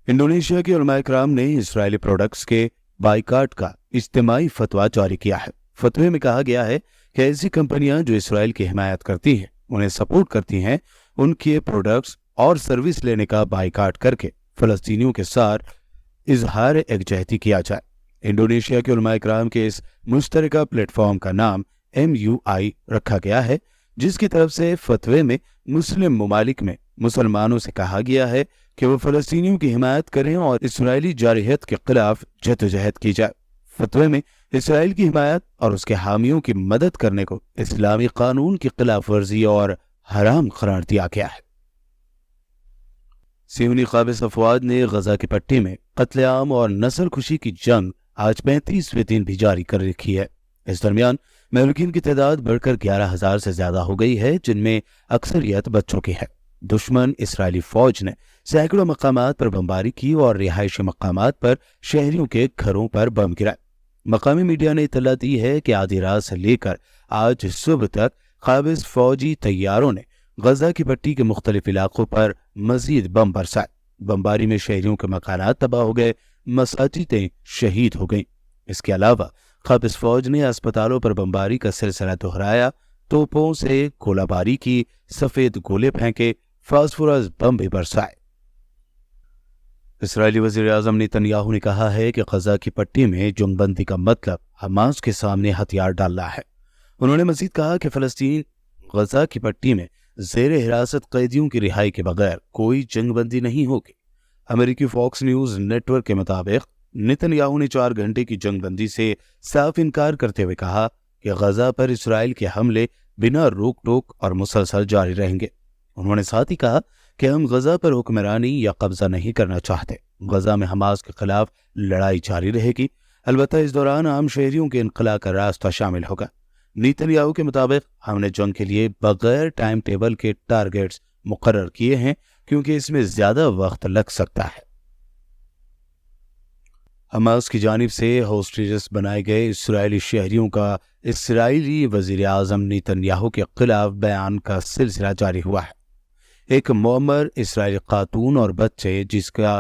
Indonesia के उलमा इकराम ने इसराइली प्रोडक्ट्स के बाइकाट का इज्तिमाई फतवा जारी किया है। फतवे में कहा गया है कि ऐसी कंपनियां जो इसराइल की हिमायत करती हैं, उन्हें सपोर्ट करती हैं, उनके प्रोडक्ट्स और सर्विस लेने का बाइकाट करके फलस्तीनियों के साथ इजहार यकजहती किया जाए। इंडोनेशिया के उलमा इकराम के इस मुश्तरका प्लेटफॉर्म का नाम MUI रखा गया है, जिसकी तरफ से फतवे में मुस्लिम ममालिक में मुसलमानों से कहा गया है कि वो फलस्तीनियों की हिमायत करें और इसराइली जारहियत के खिलाफ जद्दोजहद की जाए। फतवे में इसराइल की हिमायत और उसके हामियों की मदद करने को इस्लामी कानून की खिलाफ वर्जी और हराम करार दिया गया है। सियोनी काबिज अफवाद ने गजा की पट्टी में कत्लेआम और नस्ल खुशी की जंग आज 35वें दिन भी जारी कर रखी है। इस दरमियान महलूकीन की तादाद बढ़कर 11,000 से ज्यादा हो गई है, जिनमें अक्सरियत बच्चों की है। दुश्मन इसराइली फौज ने सैकड़ों मकामात पर बमबारी की और रिहायशी मकामात पर शहरियों के घरों पर बम गिराए। मकामी मीडिया ने इतला दी है कि आधी रात से लेकर आज सुबह तक काबिज फौजी तैयारों ने गजा की पट्टी के मुख्तलिफ इलाकों पर मजीद बम बरसाए। बमबारी में शहरियों के मकानात तबाह हो गए, मसाजिदें शहीद हो गईं। इसके अलावा काबिज फौज ने अस्पतालों पर बमबारी का सिलसिला दोहराया, तोपों से गोलाबारी की, सफेद गोले फेंके, फास्फोरस बम भी बरसाए। इसराइली वज़ीर आज़म नेतन्याहू ने कहा है कि गजा की पट्टी में जंगबंदी का मतलब हमास के सामने हथियार डालना है। उन्होंने मजीद कहा कि फलस्तीन गजा की पट्टी में ज़ेर हिरासत कैदियों की रिहाई के बगैर कोई जंगबंदी नहीं होगी। अमेरिकी फॉक्स न्यूज़ नेटवर्क के मुताबिक नेतन्याहू ने 4 घंटे की जंगबंदी से साफ इनकार करते हुए कहा कि गजा पर इसराइल के हमले बिना रोक टोक और मुसलसल जारी रहेंगे। उन्होंने साथ ही कहा कि हम गजा पर हुक्मरानी या कब्जा नहीं करना चाहते। गजा में हमास के खिलाफ लड़ाई जारी रहेगी, अलबत्ता इस दौरान आम शहरियों के इनकला का रास्ता शामिल होगा। नेतन्याहू के मुताबिक हमने जंग के लिए बगैर टाइम टेबल के टारगेट्स मुकर्रर किए हैं, क्योंकि इसमें ज्यादा वक्त लग सकता है। हमास की जानिब से होस्टेजेस बनाए गए इसराइली शहरियों का इसराइली वज़ीर आज़म नेतन्याहू के खिलाफ बयान का सिलसिला जारी हुआ है। एक मुअम्मर इसराइली खातून और बच्चे जिसका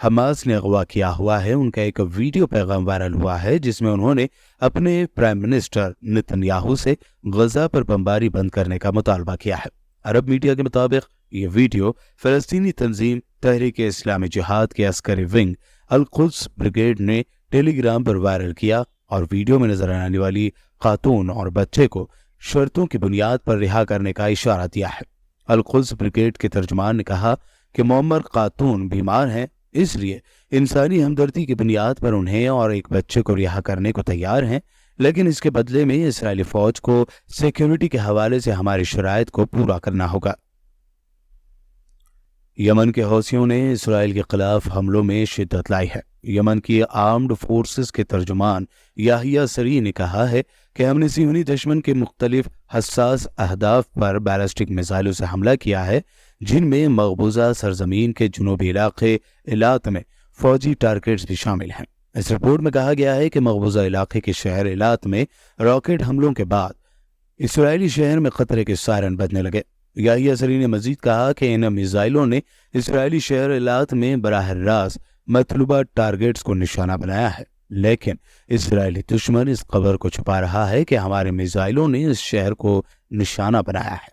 हमास ने अगवा किया हुआ है, उनका एक वीडियो पैगाम वायरल हुआ है, जिसमें उन्होंने अपने प्राइम मिनिस्टर नेतन्याहू से गजा पर बमबारी बंद करने का मुतालबा किया है। अरब मीडिया के मुताबिक ये वीडियो फलस्तीनी तंजीम तहरीक इस्लामी जिहाद के अस्करी विंग अल-कुद्स ब्रिगेड ने टेलीग्राम पर वायरल किया और वीडियो में नजर आने वाली खातून और बच्चे को शर्तों की बुनियाद पर रिहा करने का इशारा दिया है। अल-कुद्स ब्रिगेड के तर्जुमान ने कहा कि मुअम्मर खातून बीमार हैं, इसलिए इंसानी हमदर्दी की बुनियाद पर उन्हें और एक बच्चे को रिहा करने को तैयार हैं, लेकिन इसके बदले में इसराइली फौज को सिक्योरिटी के हवाले से हमारी शराइत को पूरा करना होगा। यमन के हौसियों ने इसराइल के खिलाफ हमलों में शिद्दत लाई है। यमन की आर्म्ड फोर्सेस के तर्जुमान याहिया सरी ने कहा है कि हमने सियोनी दुश्मन के मुख्तलिफ हसास अहदाफ पर बैलिस्टिक मिसाइलों से हमला किया है, जिनमें मकबूजा सरजमीन के जुनूबी इलाके इलात में फौजी टारगेट्स भी शामिल हैं। इस रिपोर्ट में कहा गया है कि मकबूजा इलाके के शहर इलात में रॉकेट हमलों के बाद इसराइली शहर में खतरे के सायरन बजने लगे। याहिया सरी ने मजीद कहा कि इन मिसाइलों ने इसराइली शहर इलात में बराह रास्त मतलूबा टारगेट्स को निशाना बनाया है, लेकिन इसराइली दुश्मन इस खबर को छुपा रहा है कि हमारे मिसाइलों ने इस शहर को निशाना बनाया है।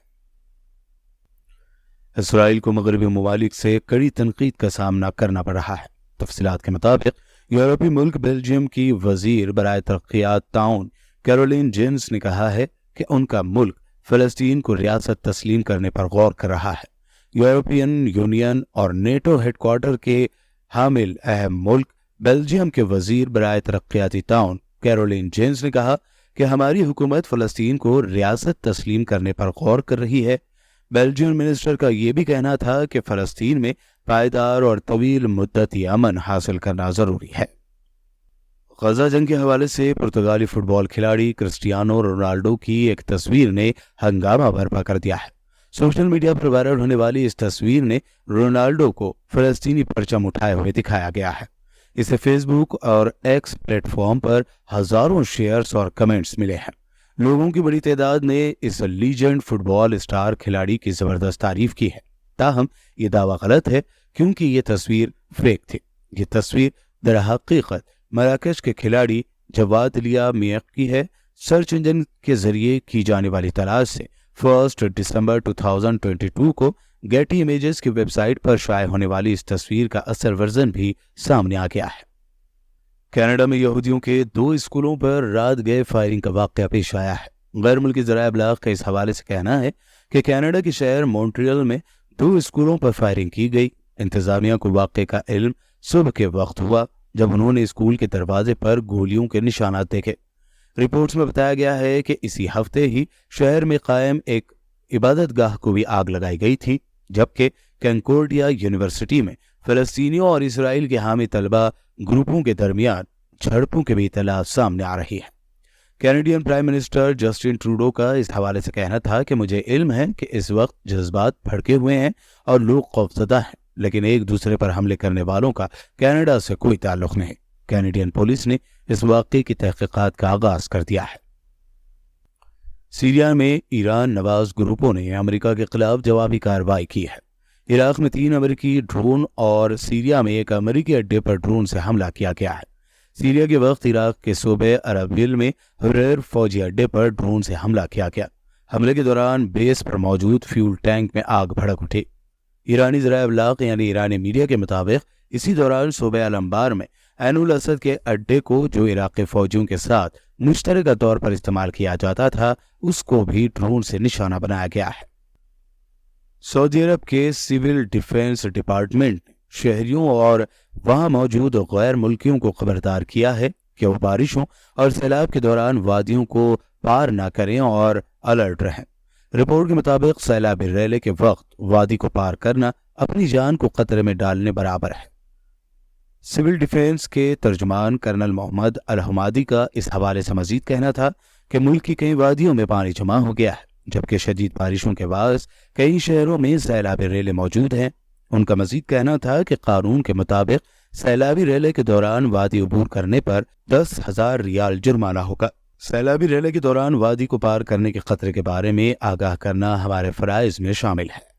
इसराइल को मगरबी ममालिक से कड़ी तनकीद का सामना करना पड़ रहा है। तफसीलात के मुताबिक यूरोपीय मुल्क बेल्जियम की वजीर बराए तरक्कियात ताउन कैरोलिन जेन्स ने कहा है कि उनका मुल्क फलस्तीन को रियासत तस्लीम करने पर गौर कर रहा है। यूरोपियन यूनियन और नेटो हेडक्वार्टर के हामिल अहम मुल्क बेल्जियम के वजीर बराए तरक्कियाती ताउन कैरोलिन जेन्स ने कहा कि हमारी हुकूमत फलस्तीन को रियासत तस्लीम करने पर गौर कर रही है। बेल्जियम मिनिस्टर का यह भी कहना था कि फलस्तीन में पायदार और तवील मुद्दती अमन हासिल करना जरूरी है। गजा जंग के हवाले से पुर्तगाली फुटबॉल खिलाड़ी क्रिस्टियानो रोनाल्डो की एक तस्वीर ने हंगामा बर्पा कर दिया है। सोशल मीडिया पर वायरल होने वाली इस तस्वीर ने रोनाल्डो को फलस्तीनी परचम उठाए हुए दिखाया गया है। इसे फेसबुक और एक्स प्लेटफॉर्म पर हजारों शेयर्स और कमेंट्स मिले हैं। लोगों की बड़ी तादाद ने इस लीजेंड फुटबॉल स्टार खिलाड़ी की जबरदस्त तारीफ की है। تاہم یہ دعویٰ غلط ہے کیونکہ یہ تصویر فیک تھی۔ یہ تصویر در حقیقت مراکش کے کھلاڑی جواد لیا میق کی ہے۔ سرچ انجن کے ذریعے کی جانے والی تلاش سے 1 دسمبر 2022 کو گیٹی امیجز کی ویب سائٹ پر شائع ہونے والی اس تصویر کا اصل ورژن بھی سامنے آ گیا ہے۔ کینیڈا میں یہودیوں کے 2 اسکولوں پر رات گئے فائرنگ کا واقعہ پیش آیا ہے۔ غیر ملکی ذرائع ابلاغ کا اس حوالے سے کہنا ہے کہ کینیڈا کے شہر مونٹریل میں 2 اسکولوں پر فائرنگ کی گئی۔ انتظامیہ کو واقعے کا علم صبح کے وقت ہوا جب انہوں نے اسکول کے دروازے پر گولیوں کے نشانات دیکھے۔ رپورٹس میں بتایا گیا ہے کہ اسی ہفتے ہی شہر میں قائم ایک عبادت گاہ کو بھی آگ لگائی گئی تھی، جبکہ کنکورڈیا یونیورسٹی میں فلسطینیوں اور اسرائیل کے حامی طلبہ گروپوں کے درمیان جھڑپوں کے بھی اطلاعات سامنے آ رہی ہے۔ Canadian prime minister Justin Trudeau کا اس حوالے سے کہنا تھا کہ مجھے علم ہے کہ اس وقت جذبات بھڑکے ہوئے ہیں اور لوگ خوفزدہ ہیں، لیکن ایک دوسرے پر حملے کرنے والوں کا کینیڈا سے کوئی تعلق نہیں۔ کینیڈین پولیس نے اس واقعے کی تحقیقات کا آغاز کر دیا ہے۔ سیریا میں ایران نواز گروپوں نے امریکہ کے خلاف جوابی کارروائی کی ہے۔ عراق میں 3 امریکی ڈرون اور سیریا میں ایک امریکی اڈے پر ڈرون سے حملہ کیا گیا ہے۔ سیریا کے وقت عراق کے صوبے اربیل میں حریر فوجی اڈے پر ڈرون سے حملہ کیا گیا۔ حملے کے دوران بیس پر موجود فیول ٹینک میں آگ بھڑک اٹھی۔ ایرانی ذرائع ابلاغ یعنی ایرانی میڈیا کے مطابق اسی دوران صوبہ الانبار میں عین الاسد کے اڈے کو جو عراقی فوجیوں کے ساتھ مشترکہ طور پر استعمال کیا جاتا تھا اس کو بھی ڈرون سے نشانہ بنایا گیا ہے۔ سعودی عرب کے سول ڈیفنس ڈپارٹمنٹ نے شہریوں اور وہاں موجود غیر ملکیوں کو خبردار کیا ہے کہ وہ بارشوں اور سیلاب کے دوران وادیوں کو پار نہ کریں اور الرٹ رہیں۔ رپورٹ کے مطابق سیلابی ریلے کے وقت وادی کو پار کرنا اپنی جان کو خطرے میں ڈالنے برابر ہے۔ سول ڈیفنس کے ترجمان کرنل محمد الحمادی کا اس حوالے سے مزید کہنا تھا کہ ملک کی کئی وادیوں میں پانی جمع ہو گیا ہے، جبکہ شدید بارشوں کے باعث کئی شہروں میں سیلابی ریلیں موجود ہیں۔ ان کا مزید کہنا تھا کہ قانون کے مطابق سیلابی ریلے کے دوران وادی عبور کرنے پر 10,000 ریال جرمانہ ہوگا۔ سیلابی ریلے کے دوران وادی کو پار کرنے کے خطرے کے بارے میں آگاہ کرنا ہمارے فرائض میں شامل ہے۔